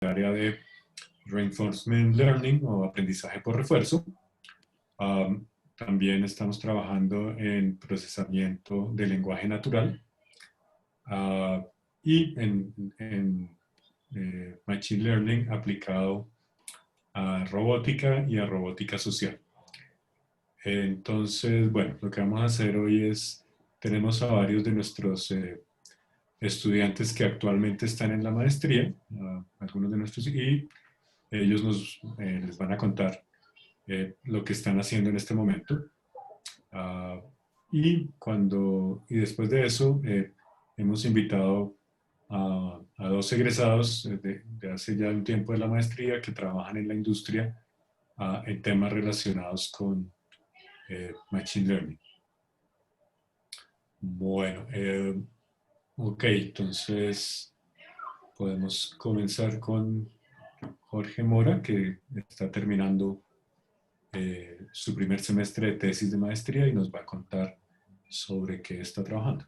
área de Reinforcement Learning o aprendizaje por refuerzo. También estamos trabajando en procesamiento de lenguaje natural y en Machine Learning aplicado a robótica y a robótica social. Entonces, bueno, lo que vamos a hacer hoy es, tenemos a varios de nuestros estudiantes que actualmente están en la maestría, algunos de nuestros, y ellos les van a contar lo que están haciendo en este momento. Y después de eso, hemos invitado a dos egresados de hace ya un tiempo de la maestría que trabajan en la industria en temas relacionados con Machine Learning. Bueno, ok, entonces podemos comenzar con Jorge Mora, que está terminando su primer semestre de tesis de maestría y nos va a contar sobre qué está trabajando.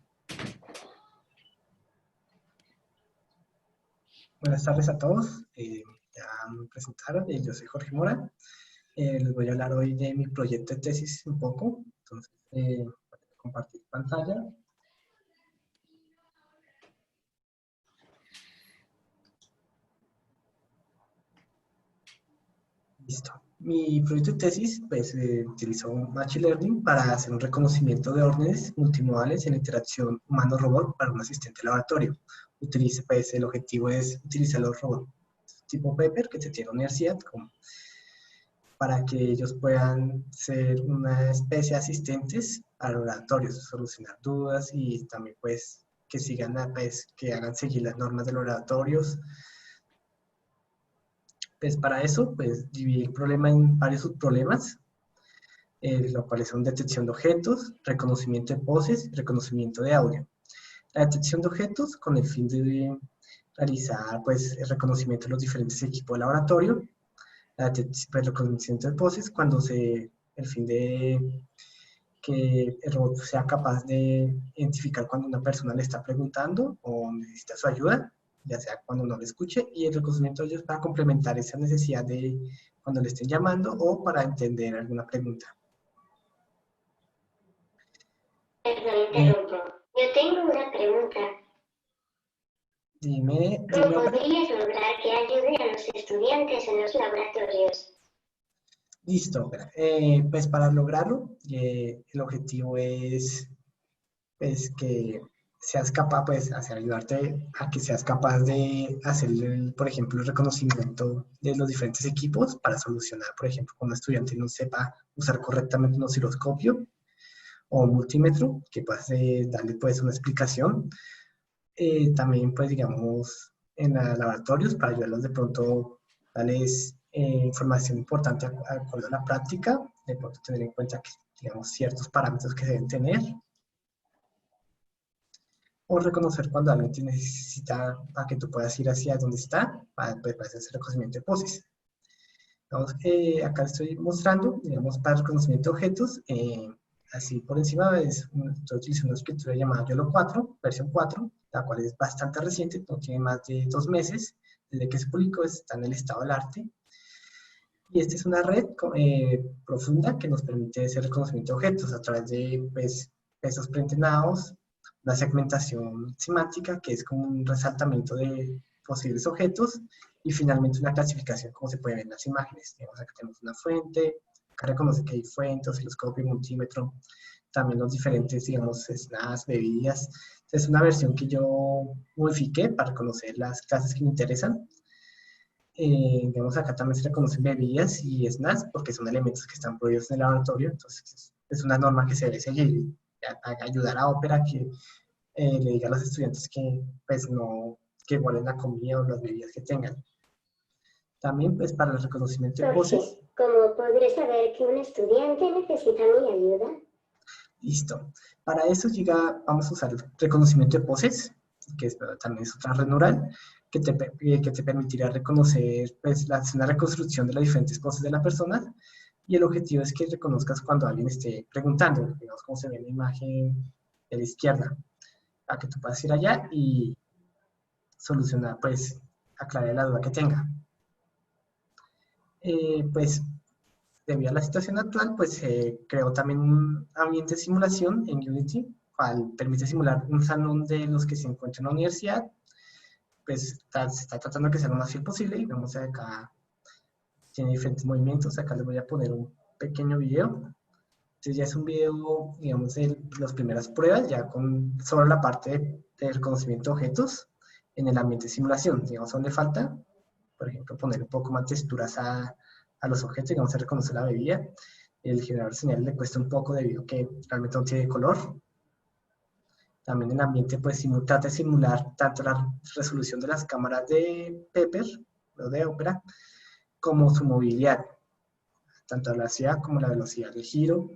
Buenas tardes a todos. Ya me presentaron, yo soy Jorge Mora. Les voy a hablar hoy de mi proyecto de tesis un poco. Entonces, voy a compartir pantalla. Listo. Mi proyecto de tesis pues, utilizó Machine Learning para hacer un reconocimiento de órdenes multimodales en interacción humano-robot para un asistente de laboratorio. Pues, el objetivo es utilizar los robots tipo Pepper que se tiene en la universidad para que ellos puedan ser una especie de asistentes a los laboratorios, solucionar dudas y también pues que sigan, pues, que hagan seguir las normas de los laboratorios. Pues para eso, pues dividí el problema en varios subproblemas, lo cual son detección de objetos, reconocimiento de voces, reconocimiento de audio. La detección de objetos con el fin de realizar pues, el reconocimiento de los diferentes equipos de laboratorio. Pues, el reconocimiento de voces cuando el fin de que el robot sea capaz de identificar cuando una persona le está preguntando o necesita su ayuda, ya sea cuando no le escuche, y el reconocimiento de ellos para complementar esa necesidad de cuando le estén llamando o para entender alguna pregunta. Perdón, interrumpo. Yo tengo una pregunta. Dime. ¿Cómo podrías lograr que ayude a los estudiantes en los laboratorios? Listo. Pues para lograrlo, el objetivo es pues, que seas capaz, pues, ayudarte a que seas capaz de hacer, por ejemplo, el reconocimiento de los diferentes equipos para solucionar, por ejemplo, cuando un estudiante no sepa usar correctamente un osciloscopio o un multímetro, que puedas darle, pues, una explicación. También, pues, digamos, en los laboratorios, para ayudarlos de pronto, darles información importante acorde a la práctica, de pronto tener en cuenta que, digamos, ciertos parámetros que se deben tener, o reconocer cuando alguien te necesita para que tú puedas ir hacia donde está, para hacer ese reconocimiento de poses. Vamos, acá estoy mostrando, digamos, para el reconocimiento de objetos, así por encima estoy utilizando una escritura llamada YOLO 4, versión 4, la cual es bastante reciente, no tiene más de 2 meses, desde que se publicó, está en el estado del arte. Y esta es una red profunda que nos permite hacer reconocimiento de objetos a través de pues, pesos preentrenados, una segmentación semántica que es como un resaltamiento de posibles objetos y finalmente una clasificación como se puede ver en las imágenes. Digamos, acá tenemos una fuente, acá reconoce que hay fuente, osciloscopio, multímetro, también los diferentes, digamos, snacks, bebidas. Es una versión que yo modifiqué para reconocer las clases que me interesan. Digamos, acá también se reconocen bebidas y snacks porque son elementos que están prohibidos en el laboratorio, entonces es una norma que se debe seguir, ayudar a Opera que le diga a los estudiantes que pues no, que guarden la comida o las bebidas que tengan. También pues para el reconocimiento de voces. ¿Cómo podré saber que un estudiante necesita mi ayuda? Listo. Para eso vamos a usar el reconocimiento de voces, que también es otra red neural, que te permitirá reconocer, pues, una reconstrucción de las diferentes voces de la persona, y el objetivo es que reconozcas cuando alguien esté preguntando, digamos como se ve en la imagen de la izquierda, para que tú puedas ir allá y solucionar, pues, aclare la duda que tenga. Pues debido a la situación actual, pues creó también un ambiente de simulación en Unity, cual permite simular un salón de los que se encuentran en la universidad. Pues se está tratando de que sea lo más fiel posible y vemos acá, tiene diferentes movimientos. Acá les voy a poner un pequeño video. Entonces ya es un video, digamos, de las primeras pruebas, ya con solo la parte de reconocimiento de objetos en el ambiente de simulación. Digamos, donde falta, por ejemplo, poner un poco más texturas a los objetos, digamos, se reconoce la bebida. El generador de señales le cuesta un poco debido a que realmente no tiene color. También el ambiente, pues, trata de simular tanto la resolución de las cámaras de Pepper, o de Opera, como su movilidad, tanto la velocidad como la velocidad de giro,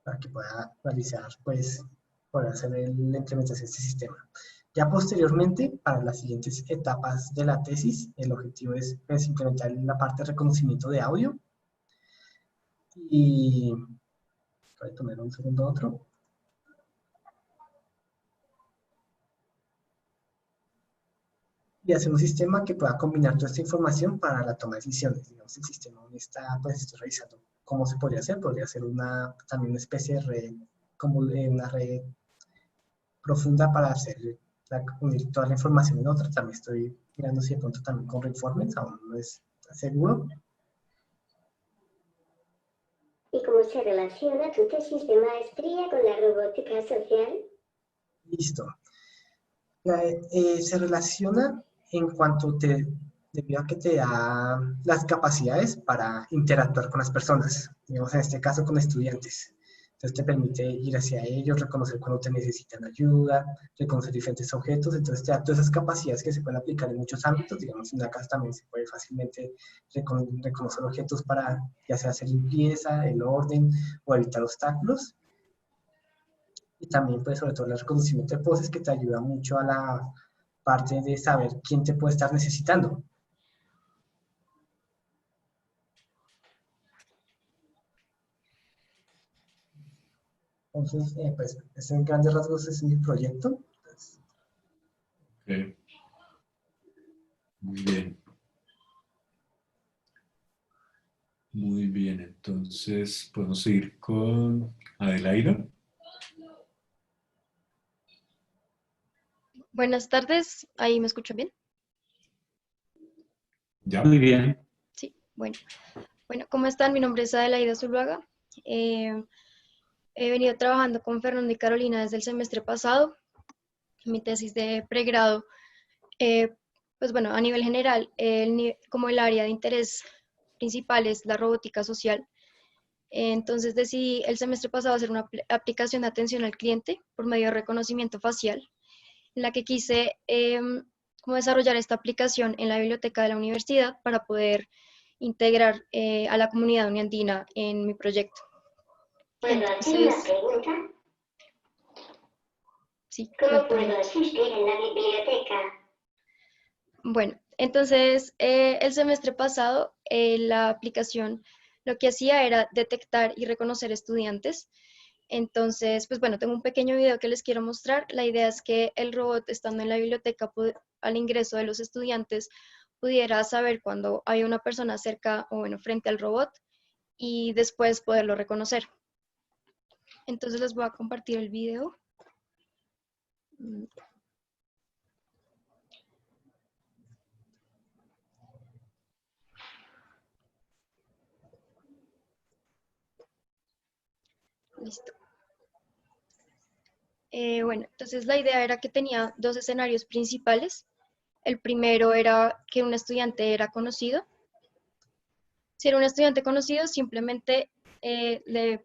para que pueda realizar, pues, poder hacer la implementación de este sistema. Ya posteriormente, para las siguientes etapas de la tesis, el objetivo es pues, implementar la parte de reconocimiento de audio. Y voy a poner un segundo otro. Y hacer un sistema que pueda combinar toda esta información para la toma de decisiones. Digamos, el sistema donde está, pues estoy revisando cómo se podría hacer también una especie de red, como una red profunda para hacer unir toda la información en otra. También estoy mirando si de pronto también con reinforcements, aún no es seguro. ¿Y cómo se relaciona tu tesis de maestría con la robótica social? Listo. Se relaciona en cuanto debido a que te da las capacidades para interactuar con las personas, digamos en este caso con estudiantes. Entonces te permite ir hacia ellos, reconocer cuando te necesitan ayuda, reconocer diferentes objetos, entonces te da todas esas capacidades que se pueden aplicar en muchos ámbitos, digamos en la casa también se puede fácilmente reconocer objetos para ya sea hacer limpieza, el orden o evitar obstáculos. Y también, pues, sobre todo el reconocimiento de poses que te ayuda mucho a la parte de saber quién te puede estar necesitando. Entonces, pues, en grandes rasgos es mi proyecto. Ok. Muy bien. Muy bien, entonces podemos seguir con Adelaida. Buenas tardes, ¿ahí me escuchan bien? ¿Ya? Muy bien. Sí, bueno. Bueno, ¿cómo están? Mi nombre es Adelaida Zuluaga. He venido trabajando con Fernando y Carolina desde el semestre pasado. Mi tesis de pregrado, pues bueno, a nivel general, como el área de interés principal es la robótica social. Entonces decidí el semestre pasado hacer una aplicación de atención al cliente por medio de reconocimiento facial, en la que quise como desarrollar esta aplicación en la biblioteca de la universidad para poder integrar a la comunidad uniandina en mi proyecto. ¿Puedo hacer una Entonces, pregunta? sí, ¿Cómo cuéntame. puedo asistir en la biblioteca? Bueno, entonces el semestre pasado la aplicación lo que hacía era detectar y reconocer estudiantes. Entonces, pues bueno, tengo un pequeño video que les quiero mostrar. La idea es que el robot, estando en la biblioteca al ingreso de los estudiantes, pudiera saber cuando hay una persona cerca o bueno, frente al robot y después poderlo reconocer. Entonces les voy a compartir el video. Listo. Bueno, entonces la idea era que tenía dos escenarios principales. El primero era que un estudiante era conocido. Si era un estudiante conocido, simplemente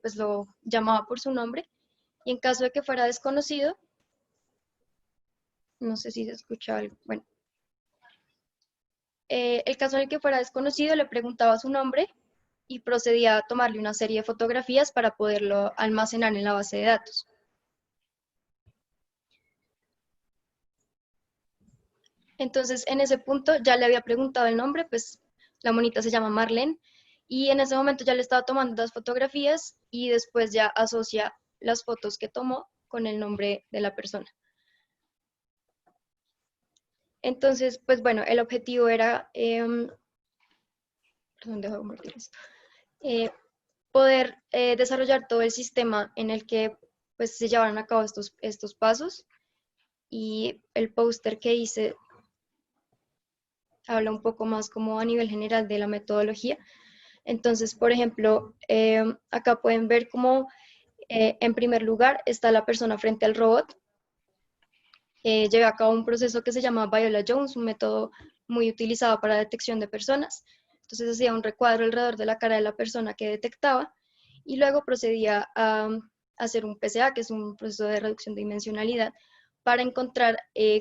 pues lo llamaba por su nombre. Y en caso de que fuera desconocido, no sé si se escucha algo. Bueno, el caso en el que fuera desconocido, le preguntaba su nombre y procedía a tomarle una serie de fotografías para poderlo almacenar en la base de datos. Entonces, en ese punto ya le había preguntado el nombre, pues la monita se llama Marlene, y en ese momento ya le estaba tomando las fotografías y después ya asocia las fotos que tomó con el nombre de la persona. Entonces, pues bueno, el objetivo era, perdón, dejo de compartir esto, poder desarrollar todo el sistema en el que pues, se llevaran a cabo estos pasos. Y el póster que hice habla un poco más como a nivel general de la metodología. Entonces, por ejemplo, acá pueden ver cómo en primer lugar está la persona frente al robot. Lleva a cabo un proceso que se llama Viola Jones, un método muy utilizado para la detección de personas. Entonces hacía un recuadro alrededor de la cara de la persona que detectaba y luego procedía a hacer un PCA, que es un proceso de reducción de dimensionalidad, para encontrar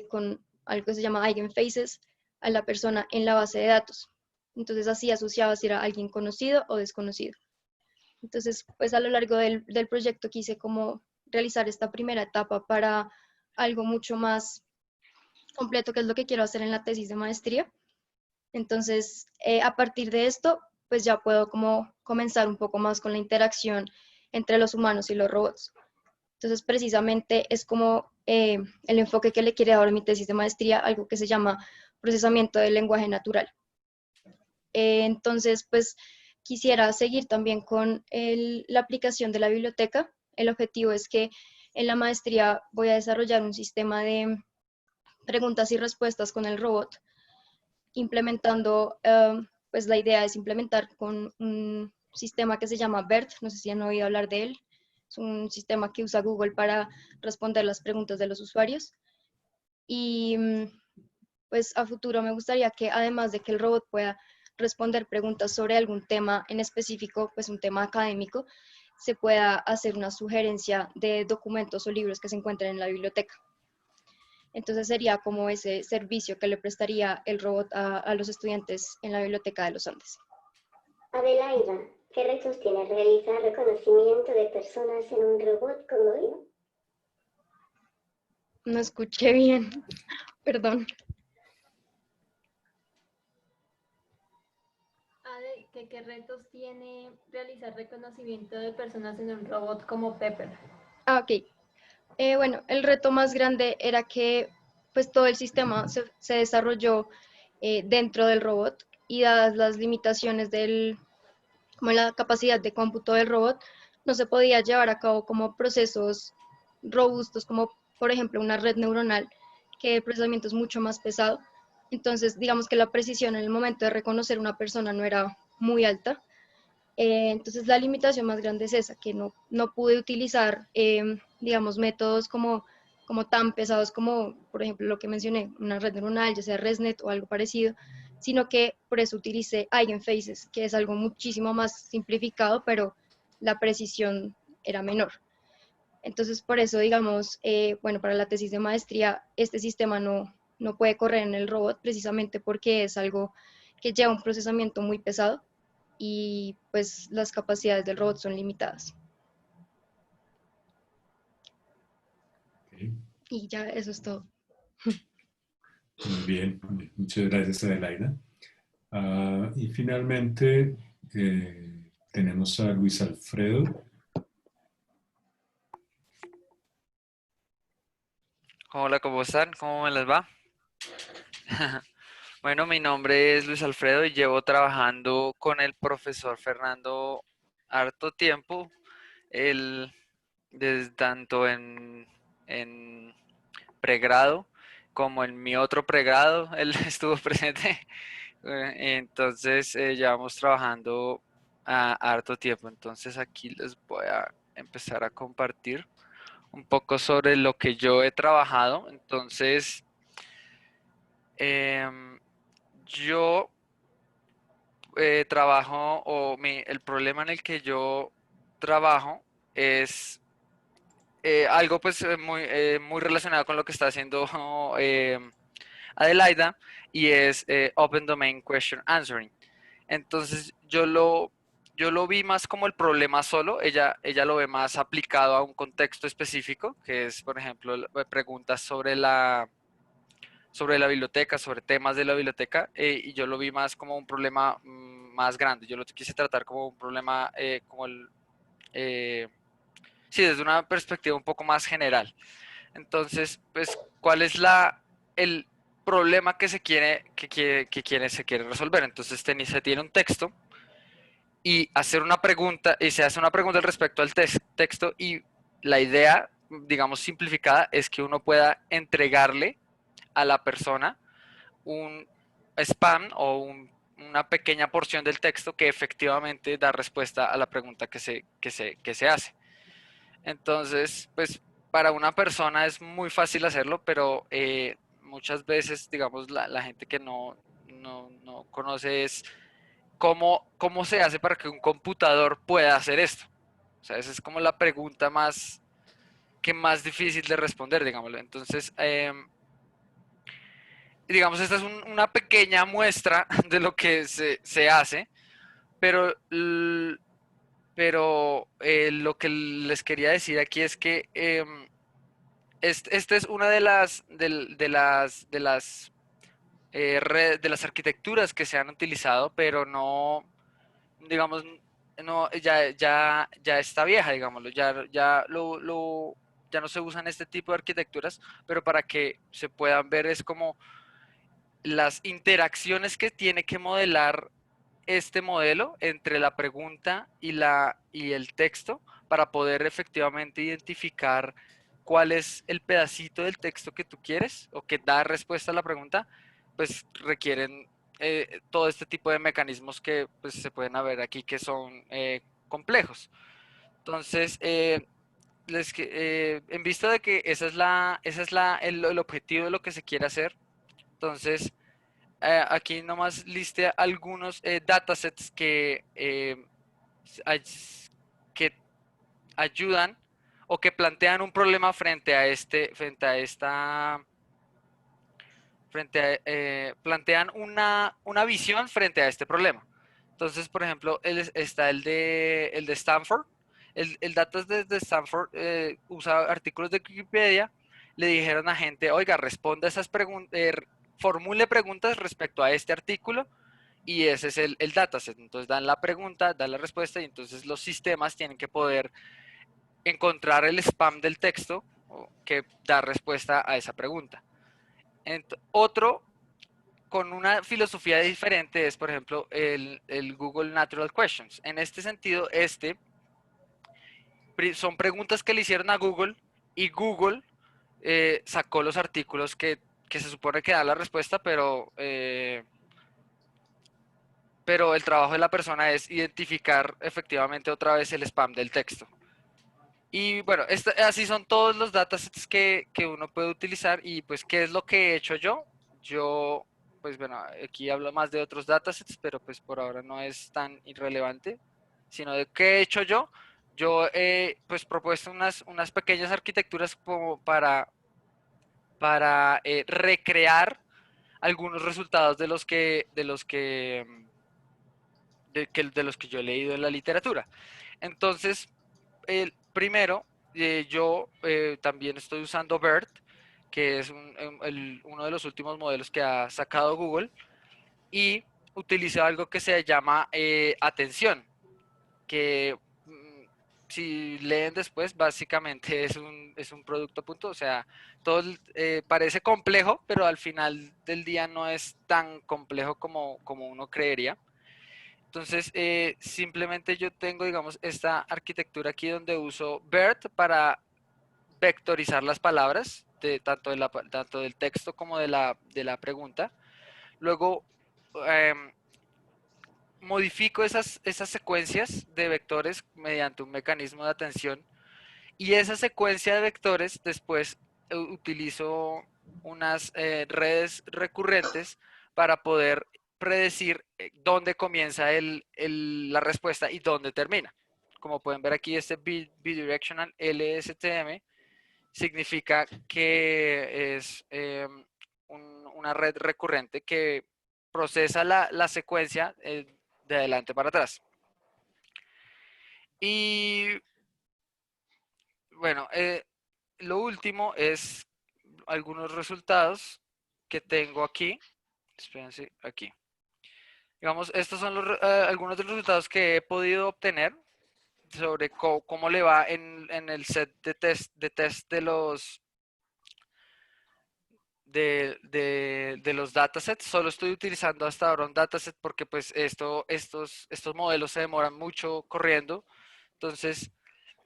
con algo que se llama eigenfaces a la persona en la base de datos. Entonces así asociaba si era alguien conocido o desconocido. Entonces, pues a lo largo del proyecto quise como realizar esta primera etapa para algo mucho más completo, que es lo que quiero hacer en la tesis de maestría. Entonces, a partir de esto, pues ya puedo como comenzar un poco más con la interacción entre los humanos y los robots. Entonces, precisamente es como el enfoque que le quiere dar a mi tesis de maestría, algo que se llama procesamiento del lenguaje natural. Entonces, pues quisiera seguir también con la aplicación de la biblioteca. El objetivo es que en la maestría voy a desarrollar un sistema de preguntas y respuestas con el robot, implementando, pues la idea es implementar con un sistema que se llama BERT, no sé si han oído hablar de él, es un sistema que usa Google para responder las preguntas de los usuarios. Y pues a futuro me gustaría que además de que el robot pueda responder preguntas sobre algún tema en específico, pues un tema académico, se pueda hacer una sugerencia de documentos o libros que se encuentren en la biblioteca. Entonces sería como ese servicio que le prestaría el robot a los estudiantes en la Biblioteca de los Andes. Adelaida, ¿qué retos tiene realizar reconocimiento de personas en un robot como yo? No escuché bien, perdón. ¿Qué retos tiene realizar reconocimiento de personas en un robot como Pepper? Ok. Bueno, el reto más grande era que pues todo el sistema se desarrolló dentro del robot y dadas las limitaciones como la capacidad de cómputo del robot, no se podía llevar a cabo como procesos robustos, como por ejemplo una red neuronal, que el procesamiento es mucho más pesado. Entonces, digamos que la precisión en el momento de reconocer una persona no era muy alta. Entonces, la limitación más grande es esa, que no pude utilizar, digamos, métodos como tan pesados como, por ejemplo, lo que mencioné, una red neuronal, ya sea ResNet o algo parecido, sino que por eso utilicé eigenfaces, que es algo muchísimo más simplificado, pero la precisión era menor. Entonces, por eso, digamos, bueno, para la tesis de maestría, este sistema no puede correr en el robot precisamente porque es algo que lleva un procesamiento muy pesado y pues las capacidades del robot son limitadas. Okay. Y ya eso es todo. Muy bien, muchas gracias Adelaida. Y finalmente tenemos a Luis Alfredo. Hola, ¿cómo están? ¿Cómo me les va? Bueno, mi nombre es Luis Alfredo y llevo trabajando con el profesor Fernando harto tiempo, él tanto en pregrado como en mi otro pregrado, él estuvo presente. Entonces, llevamos trabajando harto tiempo. Entonces, aquí les voy a empezar a compartir un poco sobre lo que yo he trabajado. Entonces, yo trabajo, el problema en el que yo trabajo es algo pues muy relacionado con lo que está haciendo Adelaida, y es Open Domain Question Answering. Entonces yo lo vi más como el problema solo, ella lo ve más aplicado a un contexto específico, que es, por ejemplo, preguntas sobre la biblioteca, sobre temas de la biblioteca, y yo lo vi más como un problema más grande. Yo lo quise tratar como un problema, sí, desde una perspectiva un poco más general. Entonces, pues, ¿cuál es el problema que se quiere resolver. Entonces se tiene un texto y hacer una pregunta, y se hace una pregunta al respecto al texto, y la idea, digamos simplificada, es que uno pueda entregarle a la persona un spam o una pequeña porción del texto que efectivamente da respuesta a la pregunta que se hace. Entonces, pues para una persona es muy fácil hacerlo, pero muchas veces, digamos, la gente que no conoce es cómo se hace para que un computador pueda hacer esto. O sea, esa es como la pregunta más difícil de responder, digámoslo. Entonces, digamos, esta es una pequeña muestra de lo que se hace, pero, lo que les quería decir aquí es que esta es una de las arquitecturas que se han utilizado, pero no, digamos, no, ya está vieja, digámoslo, ya no se usan este tipo de arquitecturas, pero para que se puedan ver es como las interacciones que tiene que modelar este modelo entre la pregunta y el texto para poder efectivamente identificar cuál es el pedacito del texto que tú quieres o que da respuesta a la pregunta, pues requieren todo este tipo de mecanismos que pues, se pueden ver aquí que son complejos. Entonces, en vista de que el objetivo de lo que se quiere hacer, entonces aquí nomás listé algunos datasets que ayudan o que plantean un problema plantean una visión frente a este problema. Entonces, por ejemplo, está el de Stanford. El dataset de Stanford usa artículos de Wikipedia. Le dijeron a gente, oiga, responda esas preguntas, formule preguntas respecto a este artículo, y ese es el dataset. Entonces dan la pregunta, dan la respuesta, y entonces los sistemas tienen que poder encontrar el spam del texto que da respuesta a esa pregunta. Otro con una filosofía diferente es, por ejemplo, el Google Natural Questions. En este sentido, son preguntas que le hicieron a Google, y Google sacó los artículos que se supone que dan la respuesta, pero el trabajo de la persona es identificar efectivamente otra vez el spam del texto. Y bueno, así son todos los datasets que uno puede utilizar. Y pues, ¿qué es lo que he hecho yo? Yo, pues bueno, aquí hablo más de otros datasets, pero pues por ahora no es tan irrelevante, sino de qué he hecho yo. Yo he pues propuesto unas pequeñas arquitecturas como para recrear algunos resultados de los que yo he leído en la literatura. Entonces, primero, yo también estoy usando BERT, que es uno de los últimos modelos que ha sacado Google, y utilizo algo que se llama atención, que si leen después, básicamente es un producto punto. O sea, todo parece complejo, pero al final del día no es tan complejo como uno creería. Entonces, simplemente yo tengo, digamos, esta arquitectura aquí donde uso BERT para vectorizar las palabras, tanto del texto como de la pregunta. Luego, modifico esas secuencias de vectores mediante un mecanismo de atención, y esa secuencia de vectores después utilizo unas redes recurrentes para poder predecir dónde comienza la respuesta y dónde termina. Como pueden ver aquí, este Bidirectional LSTM significa que es una red recurrente que procesa la secuencia de adelante para atrás. Y bueno, lo último es algunos resultados que tengo aquí. Espérense, aquí. Digamos, estos son algunos de los resultados que he podido obtener sobre cómo le va en el set de test de los datasets. Solo estoy utilizando hasta ahora un dataset porque pues estos modelos se demoran mucho corriendo. Entonces,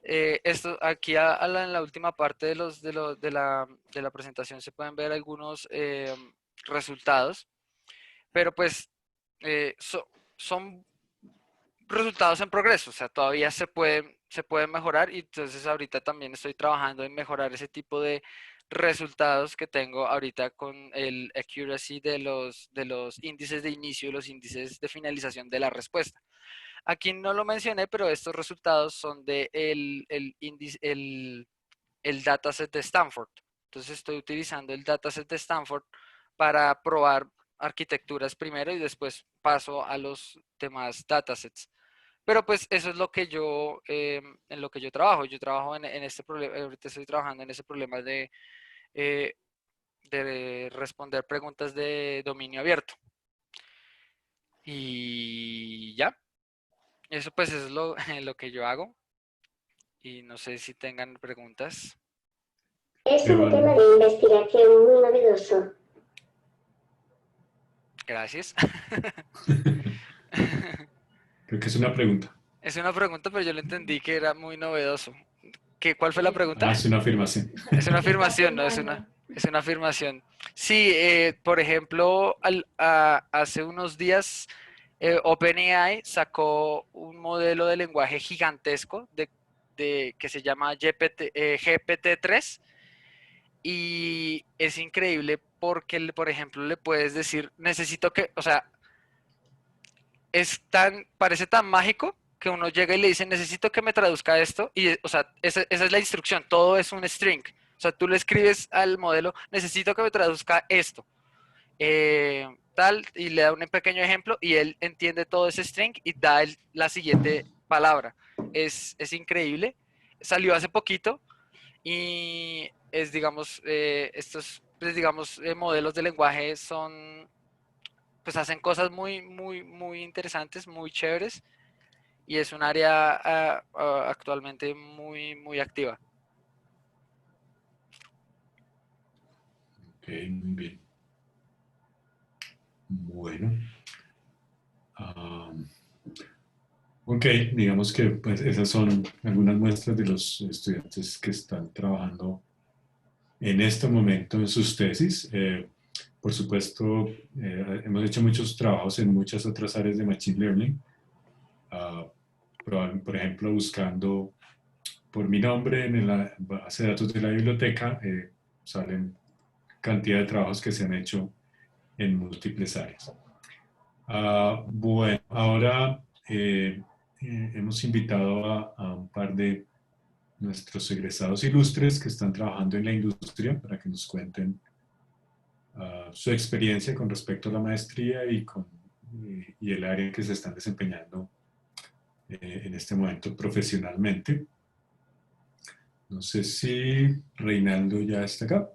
esto aquí en la última parte de la presentación se pueden ver algunos resultados, pero pues son resultados en progreso, o sea, todavía se pueden mejorar y entonces ahorita también estoy trabajando en mejorar ese tipo de resultados que tengo ahorita con el accuracy de los índices de inicio y los índices de finalización de la respuesta. Aquí no lo mencioné, pero estos resultados son de el dataset de Stanford. Entonces estoy utilizando el dataset de Stanford para probar arquitecturas primero y después paso a los demás datasets. Pero pues eso es lo que en lo que yo trabajo. Yo trabajo en este problema, ahorita estoy trabajando en ese problema eh, de responder preguntas de dominio abierto. Y ya, eso pues es lo que yo hago. Y no sé si tengan preguntas. Es un tema de investigación muy novedoso. Gracias. Creo que es una pregunta. Es una pregunta, pero yo le entendí que era muy novedoso. ¿Cuál fue la pregunta? Ah, es una afirmación. Es una afirmación, ¿no? Es una afirmación. Sí, por ejemplo, hace unos días OpenAI sacó un modelo de lenguaje gigantesco que se llama GPT-3 y es increíble porque, por ejemplo, le puedes decir, necesito que, o sea, parece tan mágico que uno llega y le dice, necesito que me traduzca esto, y, o sea, esa es la instrucción, todo es un string. O sea, tú le escribes al modelo, necesito que me traduzca esto, tal, y le da un pequeño ejemplo, y él entiende todo ese string y da la siguiente palabra. Es increíble. Salió hace poquito, y digamos, estos, pues, digamos, modelos de lenguaje pues hacen cosas muy interesantes, muy chéveres, y es un área actualmente muy activa. Ok, muy bien. Bueno. Ok, digamos que pues, esas son algunas muestras de los estudiantes que están trabajando en este momento en sus tesis. Por supuesto, hemos hecho muchos trabajos en muchas otras áreas de Machine Learning. Por ejemplo, buscando por mi nombre en la base de datos de la biblioteca, salen cantidad de trabajos que se han hecho en múltiples áreas. Bueno, ahora hemos invitado a un par de nuestros egresados ilustres que están trabajando en la industria para que nos cuenten su experiencia con respecto a la maestría y el área en que se están desempeñando en este momento profesionalmente. No sé si Reinaldo ya está acá.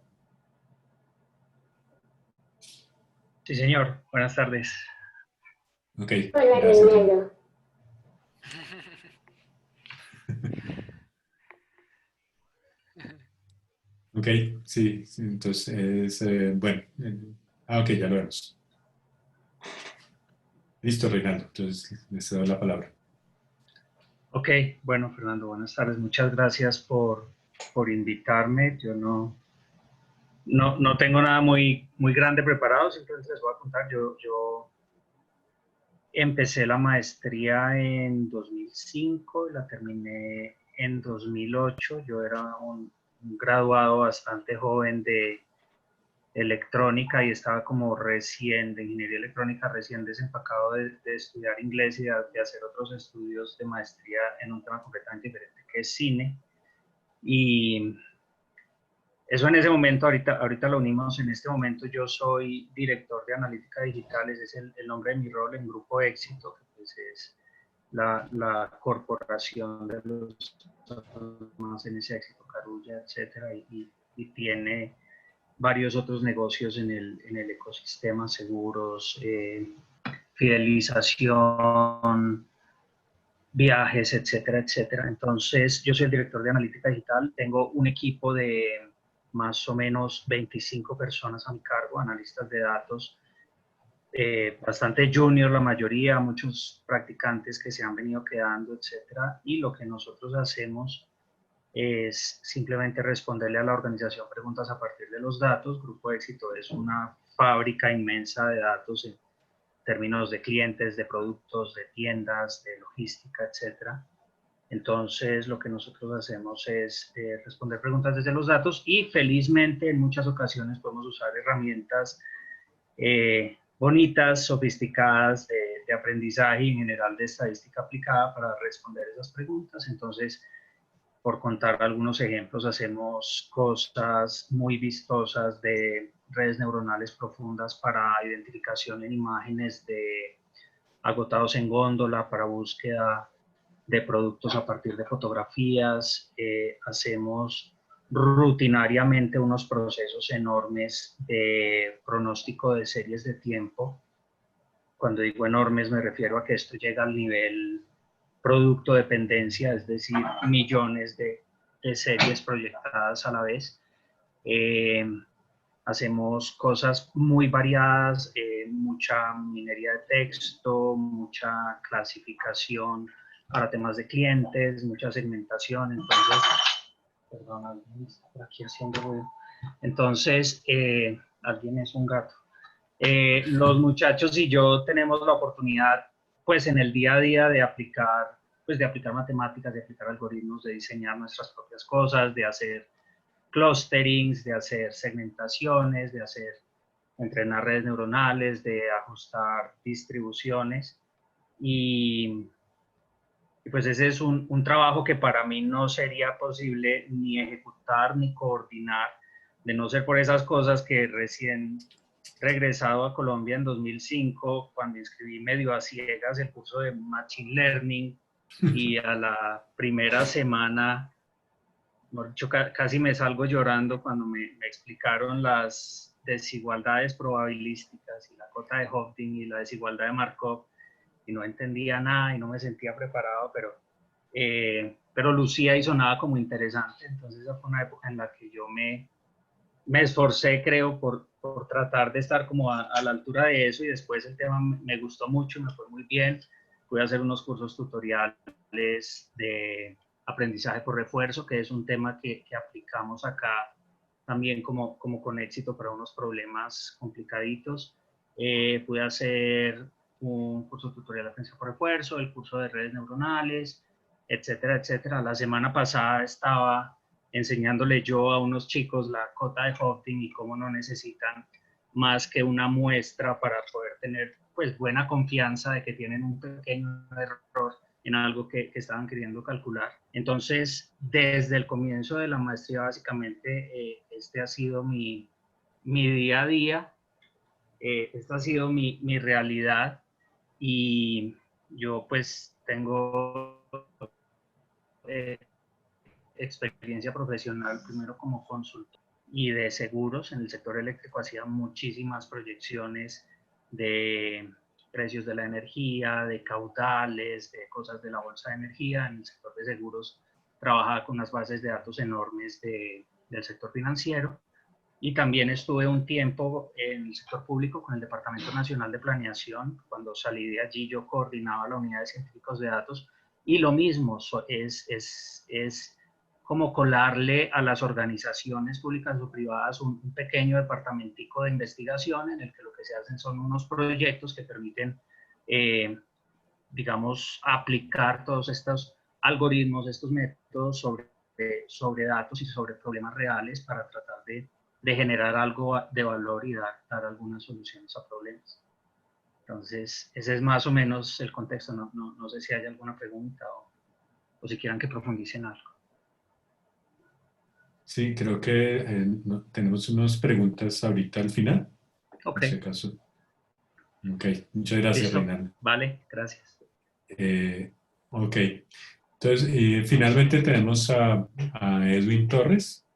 Sí, señor. Buenas tardes. Ok. Hola, Gracias. Reinaldo. Ok, sí, entonces, bueno, ok, ya lo vemos. Listo, Reinaldo, entonces les cedo la palabra. Ok, bueno, Fernando, buenas tardes. Muchas gracias por invitarme. Yo no tengo nada muy grande preparado, simplemente les voy a contar. Yo empecé la maestría en 2005 y la terminé en 2008. Yo era un graduado bastante joven de electrónica y estaba como recién, de ingeniería electrónica, recién desempacado de estudiar inglés y de hacer otros estudios de maestría en un tema completamente diferente que es cine. Y eso en ese momento, ahorita lo unimos. En este momento yo soy director de analítica digital, ese es el nombre de mi rol en Grupo Éxito, que pues es la corporación de los almacenes Éxito, Carulla, etcétera, y tiene varios otros negocios en el ecosistema, seguros, fidelización, viajes, etcétera, etcétera. Entonces, yo soy el director de analítica digital, tengo un equipo de más o menos 25 personas a mi cargo, analistas de datos, bastante junior la mayoría, muchos practicantes que se han venido quedando, etcétera. Y lo que nosotros hacemos es simplemente responderle a la organización preguntas a partir de los datos. Grupo Éxito es una fábrica inmensa de datos en términos de clientes, de productos, de tiendas, de logística, etcétera. Entonces, lo que nosotros hacemos es responder preguntas desde los datos y felizmente en muchas ocasiones podemos usar herramientas bonitas, sofisticadas de aprendizaje y en general de estadística aplicada para responder esas preguntas. Entonces, por contar algunos ejemplos, hacemos cosas muy vistosas de redes neuronales profundas para identificación en imágenes de agotados en góndola, para búsqueda de productos a partir de fotografías. Hacemos rutinariamente unos procesos enormes de pronóstico de series de tiempo. Cuando digo enormes me refiero a que esto llega al nivel producto dependencia, es decir, millones de series proyectadas a la vez. Hacemos cosas muy variadas, mucha minería de texto, mucha clasificación para temas de clientes, mucha segmentación. Entonces, perdón, alguien está por aquí haciendo ruido. Entonces, alguien es un gato. Los muchachos y yo tenemos la oportunidad, pues en el día a día, de aplicar matemáticas, de aplicar algoritmos, de diseñar nuestras propias cosas, de hacer clusterings, de hacer segmentaciones, de entrenar redes neuronales, de ajustar distribuciones. Y pues ese es un trabajo que para mí no sería posible ni ejecutar ni coordinar, de no ser por esas cosas que recién regresado a Colombia en 2005, cuando inscribí medio a ciegas el curso de Machine Learning y a la primera semana, casi me salgo llorando cuando me explicaron las desigualdades probabilísticas y la cota de Hopding y la desigualdad de Markov, y no entendía nada y no me sentía preparado, pero lucía y sonaba como interesante. Entonces esa fue una época en la que yo me esforcé, creo, por tratar de estar como a la altura de eso, y después el tema me gustó mucho, me fue muy bien. Pude hacer unos cursos tutoriales de aprendizaje por refuerzo, que es un tema que aplicamos acá también como con éxito para unos problemas complicaditos. Pude hacer un curso tutorial de aprendizaje por refuerzo, el curso de redes neuronales, etcétera, etcétera. La semana pasada estaba enseñándole yo a unos chicos la cota de Hopding y cómo no necesitan más que una muestra para poder tener pues buena confianza de que tienen un pequeño error en algo que estaban queriendo calcular. Entonces, desde el comienzo de la maestría, básicamente, este ha sido mi día a día, esta ha sido mi realidad, y yo pues tengo experiencia profesional primero como consultor y de seguros en el sector eléctrico. Hacía muchísimas proyecciones de precios de la energía, de caudales, de cosas de la bolsa de energía. En el sector de seguros trabajaba con unas bases de datos enormes del sector financiero, y también estuve un tiempo en el sector público con el Departamento Nacional de Planeación. Cuando salí de allí yo coordinaba la unidad de científicos de datos, y lo mismo es como colarle a las organizaciones públicas o privadas un pequeño departamentico de investigación en el que lo que se hacen son unos proyectos que permiten, digamos, aplicar todos estos algoritmos, estos métodos sobre datos y sobre problemas reales para tratar de generar algo de valor y dar algunas soluciones a problemas. Entonces, ese es más o menos el contexto. No sé si hay alguna pregunta o si quieran que profundicen algo. Sí, creo que tenemos unas preguntas ahorita al final. Ok. Por si acaso. Ok, muchas gracias, Reinaldo. Vale, gracias. Ok, entonces finalmente tenemos a Edwin Torres,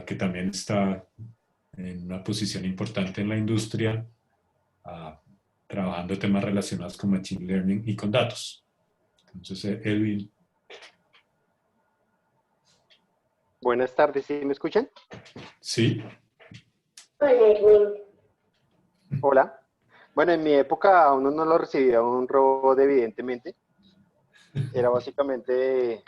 que también está en una posición importante en la industria, trabajando temas relacionados con Machine Learning y con datos. Entonces, Edwin. Buenas tardes, ¿sí me escuchan? Sí. Hola, Erwin. Hola. Bueno, en mi época uno no lo recibía un robot, evidentemente. Era básicamente,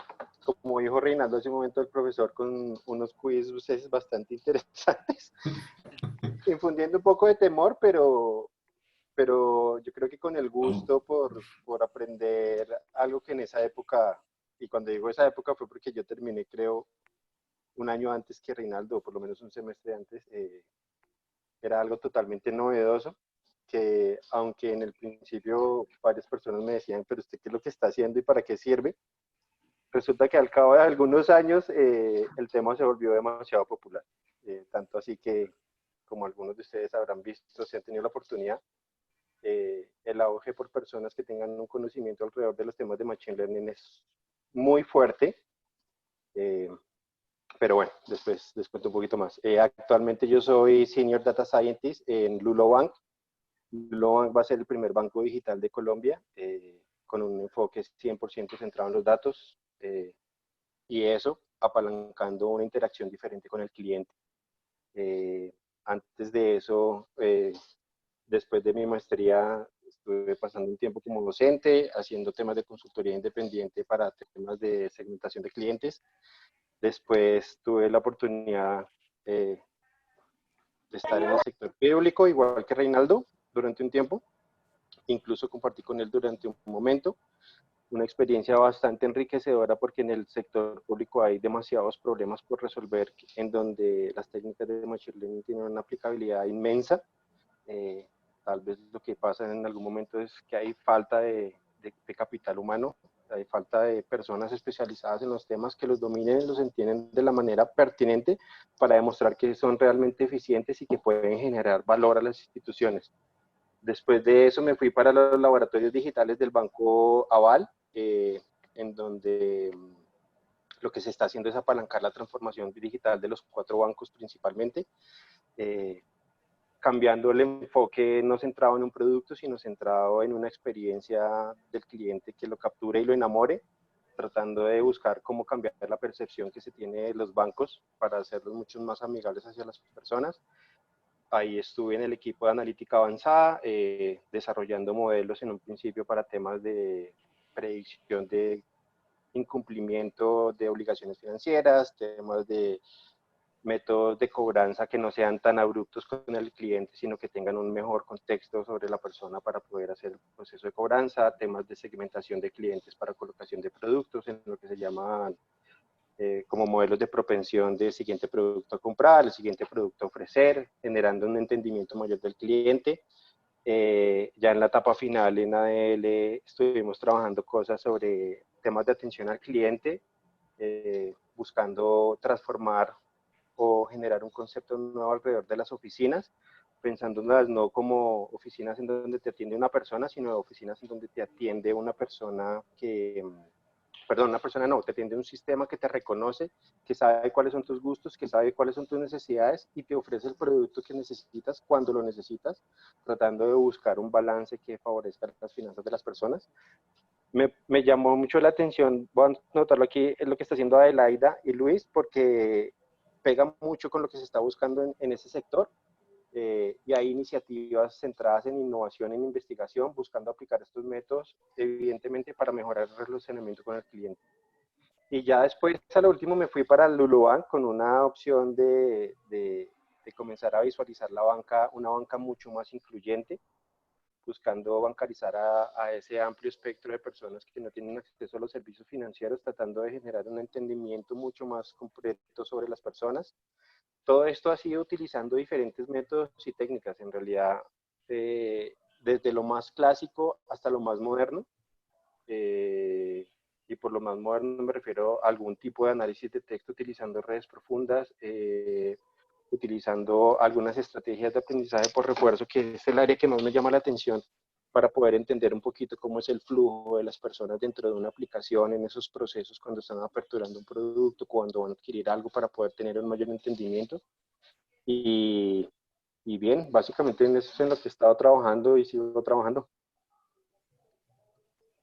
como dijo Reinaldo hace un momento, el profesor con unos quizzes bastante interesantes, infundiendo un poco de temor, pero yo creo que con el Oh, gusto por aprender algo que en esa época, y cuando digo esa época fue porque yo terminé, creo, un año antes que Reinaldo, o por lo menos un semestre antes, era algo totalmente novedoso, que aunque en el principio varias personas me decían, pero usted qué es lo que está haciendo y para qué sirve, resulta que al cabo de algunos años el tema se volvió demasiado popular. Tanto así que, como algunos de ustedes habrán visto, si han tenido la oportunidad, el auge por personas que tengan un conocimiento alrededor de los temas de Machine Learning es muy fuerte. Eh, pero bueno, después les cuento un poquito más. Actualmente yo soy Senior Data Scientist en Lulobank. Lulobank va a ser el primer banco digital de Colombia, con un enfoque 100% centrado en los datos, y eso apalancando una interacción diferente con el cliente. Antes de eso, después de mi maestría, estuve pasando un tiempo como docente, haciendo temas de consultoría independiente para temas de segmentación de clientes. Después tuve la oportunidad de estar en el sector público, igual que Reinaldo, durante un tiempo. Incluso compartí con él durante un momento. Una experiencia bastante enriquecedora porque en el sector público hay demasiados problemas por resolver en donde las técnicas de Machine Learning tienen una aplicabilidad inmensa. Eh, Tal vez lo que pasa en algún momento es que hay falta de capital humano, hay falta de personas especializadas en los temas que los dominen y los entienden de la manera pertinente para demostrar que son realmente eficientes y que pueden generar valor a las instituciones. Después de eso me fui para los laboratorios digitales del Banco Aval, en donde lo que se está haciendo es apalancar la transformación digital de los 4 bancos principalmente, eh, cambiando el enfoque no centrado en un producto, sino centrado en una experiencia del cliente que lo capture y lo enamore, tratando de buscar cómo cambiar la percepción que se tiene de los bancos para hacerlos mucho más amigables hacia las personas. Ahí estuve en el equipo de analítica avanzada, desarrollando modelos en un principio para temas de predicción de incumplimiento de obligaciones financieras, temas de métodos de cobranza que no sean tan abruptos con el cliente, sino que tengan un mejor contexto sobre la persona para poder hacer el proceso de cobranza, temas de segmentación de clientes para colocación de productos, en lo que se llaman como modelos de propensión del siguiente producto a comprar, el siguiente producto a ofrecer, generando un entendimiento mayor del cliente. Ya en la etapa final en ADL estuvimos trabajando cosas sobre temas de atención al cliente, buscando transformar o generar un concepto nuevo alrededor de las oficinas, pensándolas no como oficinas en donde te atiende una persona, sino oficinas en donde te atiende una persona que, perdón, una persona no, te atiende un sistema que te reconoce, que sabe cuáles son tus gustos, que sabe cuáles son tus necesidades y te ofrece el producto que necesitas cuando lo necesitas, tratando de buscar un balance que favorezca las finanzas de las personas. Me llamó mucho la atención, voy a notarlo aquí, es lo que está haciendo Adelaida y Luis, porque pega mucho con lo que se está buscando en ese sector. Y hay iniciativas centradas en innovación, en investigación, buscando aplicar estos métodos, evidentemente para mejorar el relacionamiento con el cliente. Y ya después, a lo último, me fui para Lulubank con una opción de comenzar a visualizar la banca, una banca mucho más incluyente, buscando bancarizar a ese amplio espectro de personas que no tienen acceso a los servicios financieros, tratando de generar un entendimiento mucho más completo sobre las personas. Todo esto ha sido utilizando diferentes métodos y técnicas, en realidad, desde lo más clásico hasta lo más moderno. Y por lo más moderno me refiero a algún tipo de análisis de texto utilizando redes profundas, utilizando algunas estrategias de aprendizaje por refuerzo, que es el área que más me llama la atención, para poder entender un poquito cómo es el flujo de las personas dentro de una aplicación, en esos procesos cuando están aperturando un producto, cuando van a adquirir algo, para poder tener un mayor entendimiento. Y bien, básicamente en eso es en lo que he estado trabajando y sigo trabajando.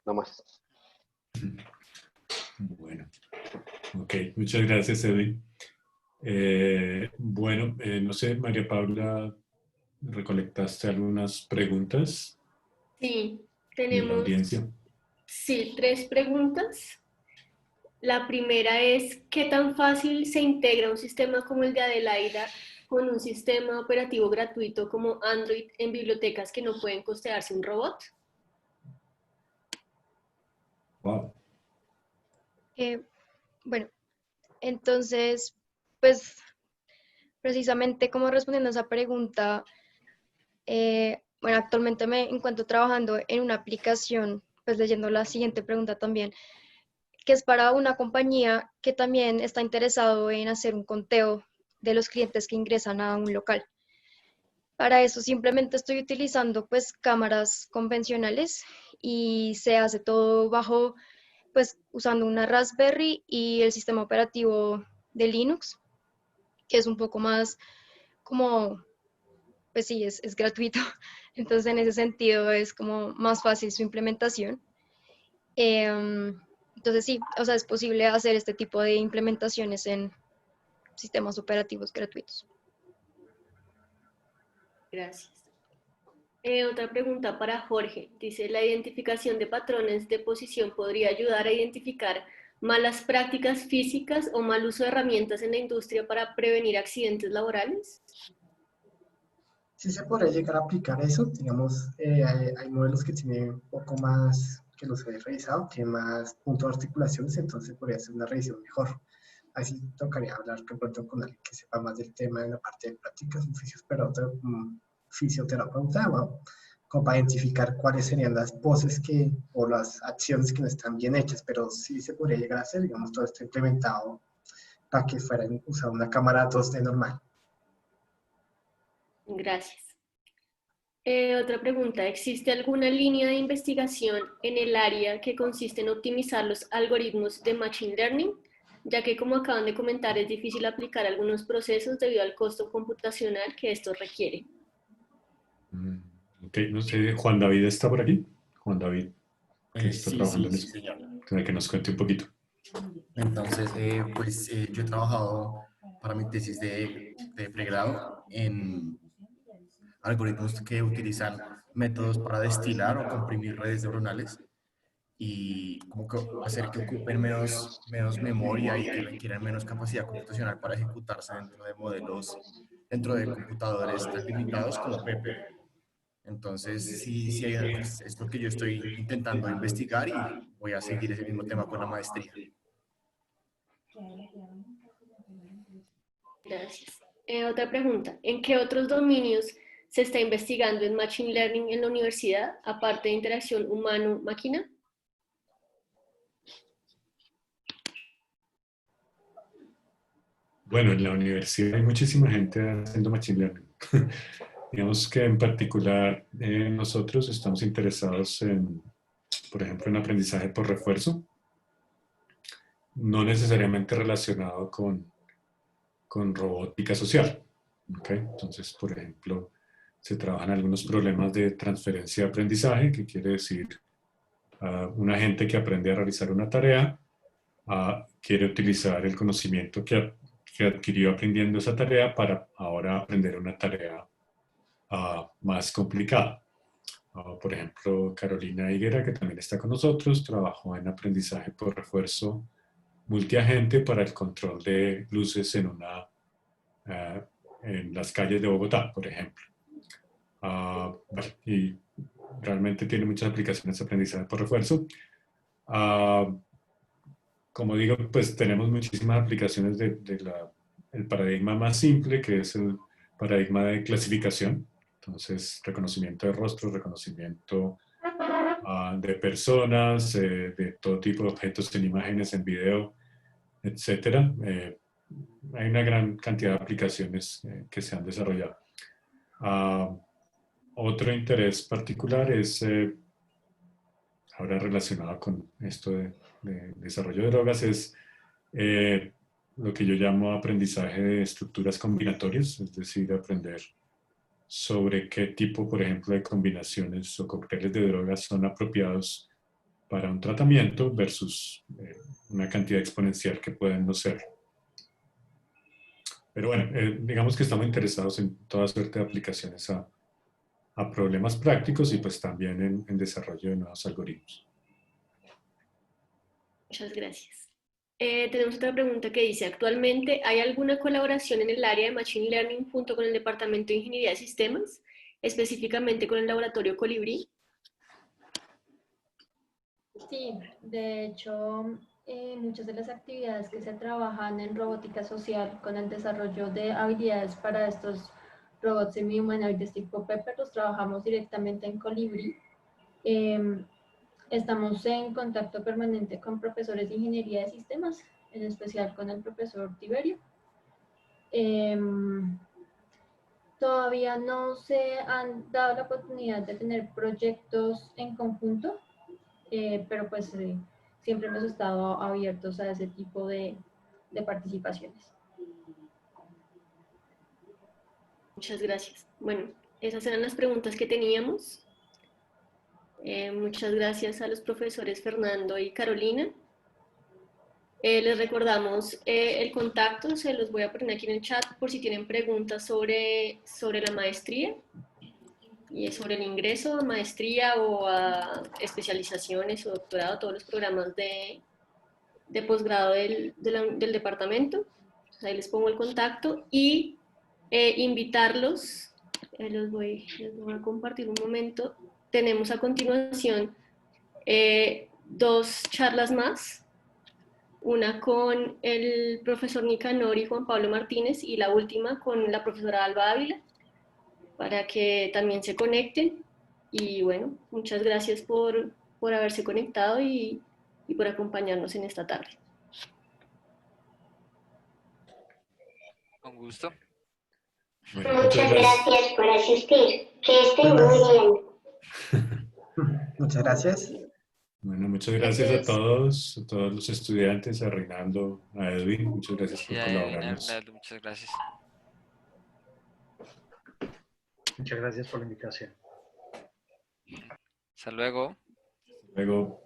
No más. Bueno, ok, muchas gracias, Edwin. Bueno, no sé, María Paula, ¿recolectaste algunas preguntas Sí, de la tenemos, audiencia? sí, 3 preguntas. La primera es, ¿qué tan fácil se integra un sistema como el de Adelaida con un sistema operativo gratuito como Android en bibliotecas que no pueden costearse un robot? Wow. Bueno, entonces, pues precisamente como respondiendo a esa pregunta, bueno, actualmente me encuentro trabajando en una aplicación, pues leyendo la siguiente pregunta también, que es para una compañía que también está interesado en hacer un conteo de los clientes que ingresan a un local. Para eso simplemente estoy utilizando pues cámaras convencionales y se hace todo bajo, pues usando una Raspberry y el sistema operativo de Linux, que es un poco más como, pues sí, es gratuito. Entonces en ese sentido es como más fácil su implementación. Entonces sí, o sea, es posible hacer este tipo de implementaciones en sistemas operativos gratuitos. Gracias. Otra pregunta para Jorge. Dice, ¿la identificación de patrones de posición podría ayudar a identificar malas prácticas físicas o mal uso de herramientas en la industria para prevenir accidentes laborales? Sí se podría llegar a aplicar eso, digamos, hay modelos que tienen un poco más, que los he revisado, tienen más puntos de articulaciones, entonces podría ser una revisión mejor. Así tocaría hablar de pronto con alguien que sepa más del tema en la parte de prácticas, oficios, pero otro fisioterapeuta, bueno, como para identificar cuáles serían las poses que, o las acciones que no están bien hechas, pero sí se podría llegar a hacer, digamos, todo esto implementado para que fuera usar una cámara 2D normal. Gracias. Otra pregunta, ¿existe alguna línea de investigación en el área que consiste en optimizar los algoritmos de Machine Learning? Ya que, como acaban de comentar, es difícil aplicar algunos procesos debido al costo computacional que esto requiere. Ok, no sé, Juan David está por aquí. Juan David, que está Sí, trabajando sí, en sí, eso. señor. Que nos cuente un poquito. Entonces, yo he trabajado para mi tesis de pregrado en algoritmos que utilizan métodos para destilar o comprimir redes neuronales y como que hacer que ocupen menos memoria y que requieran menos capacidad computacional para ejecutarse dentro de modelos, dentro de computadores tan limitados como Pepper. Entonces, sí, sí, es lo que yo estoy intentando investigar y voy a seguir ese mismo tema con la maestría. Gracias. Otra pregunta, ¿en qué otros dominios se está investigando en Machine Learning en la universidad, aparte de interacción humano-máquina? Bueno, en la universidad hay muchísima gente haciendo Machine Learning. Digamos que en particular nosotros estamos interesados en, por ejemplo, en aprendizaje por refuerzo, no necesariamente relacionado con robótica social. ¿Okay? Entonces, por ejemplo, se trabajan algunos problemas de transferencia de aprendizaje, que quiere decir un agente que aprende a realizar una tarea, quiere utilizar el conocimiento que adquirió aprendiendo esa tarea para ahora aprender una tarea más complicada. Por ejemplo, Carolina Higuera, que también está con nosotros, trabajó en aprendizaje por refuerzo multiagente para el control de luces en las calles de Bogotá, por ejemplo. Y realmente tiene muchas aplicaciones de aprendizaje por refuerzo. Como digo, pues tenemos muchísimas aplicaciones el paradigma más simple, que es el paradigma de clasificación. Entonces, reconocimiento de rostros, reconocimiento de personas, de todo tipo de objetos en imágenes, en video, etc. Hay una gran cantidad de aplicaciones que se han desarrollado. Otro interés particular es, ahora relacionado con esto de desarrollo de drogas, es lo que yo llamo aprendizaje de estructuras combinatorias, es decir, aprender sobre qué tipo, por ejemplo, de combinaciones o cócteles de drogas son apropiados para un tratamiento versus una cantidad exponencial que pueden no ser. pero bueno, digamos que estamos interesados en toda suerte de aplicaciones a problemas prácticos y pues también en desarrollo de nuevos algoritmos. Muchas gracias. Tenemos otra pregunta que dice, ¿actualmente hay alguna colaboración en el área de Machine Learning junto con el Departamento de Ingeniería de Sistemas, específicamente con el laboratorio Colibrí? Sí, de hecho, muchas de las actividades que se trabajan en robótica social con el desarrollo de habilidades para estos robots semi-humanoides tipo Pepper los trabajamos directamente en Colibrí. Estamos en contacto permanente con profesores de ingeniería de sistemas, en especial con el profesor Tiberio. Todavía no se han dado la oportunidad de tener proyectos en conjunto, pero pues siempre hemos estado abiertos a ese tipo de participaciones. Muchas gracias. Bueno, esas eran las preguntas que teníamos. Muchas gracias a los profesores Fernando y Carolina. Les recordamos el contacto, se los voy a poner aquí en el chat por si tienen preguntas sobre la maestría y sobre el ingreso a maestría o a especializaciones o doctorado, todos los programas de posgrado del departamento. Entonces ahí les pongo el contacto y invitarlos, les voy a compartir un momento. Tenemos a continuación 2 charlas más, una con el profesor Nicanor y Juan Pablo Martínez y la última con la profesora Alba Ávila, para que también se conecten. Y bueno, muchas gracias por haberse conectado y por acompañarnos en esta tarde. Con gusto. Bueno, Muchas gracias por asistir. Que estén muy bien. Muchas gracias. Bueno, muchas gracias a todos los estudiantes, a Reinaldo, a Edwin, muchas gracias por colaborarnos. Muchas gracias. Muchas gracias por la invitación. Hasta luego. Luego.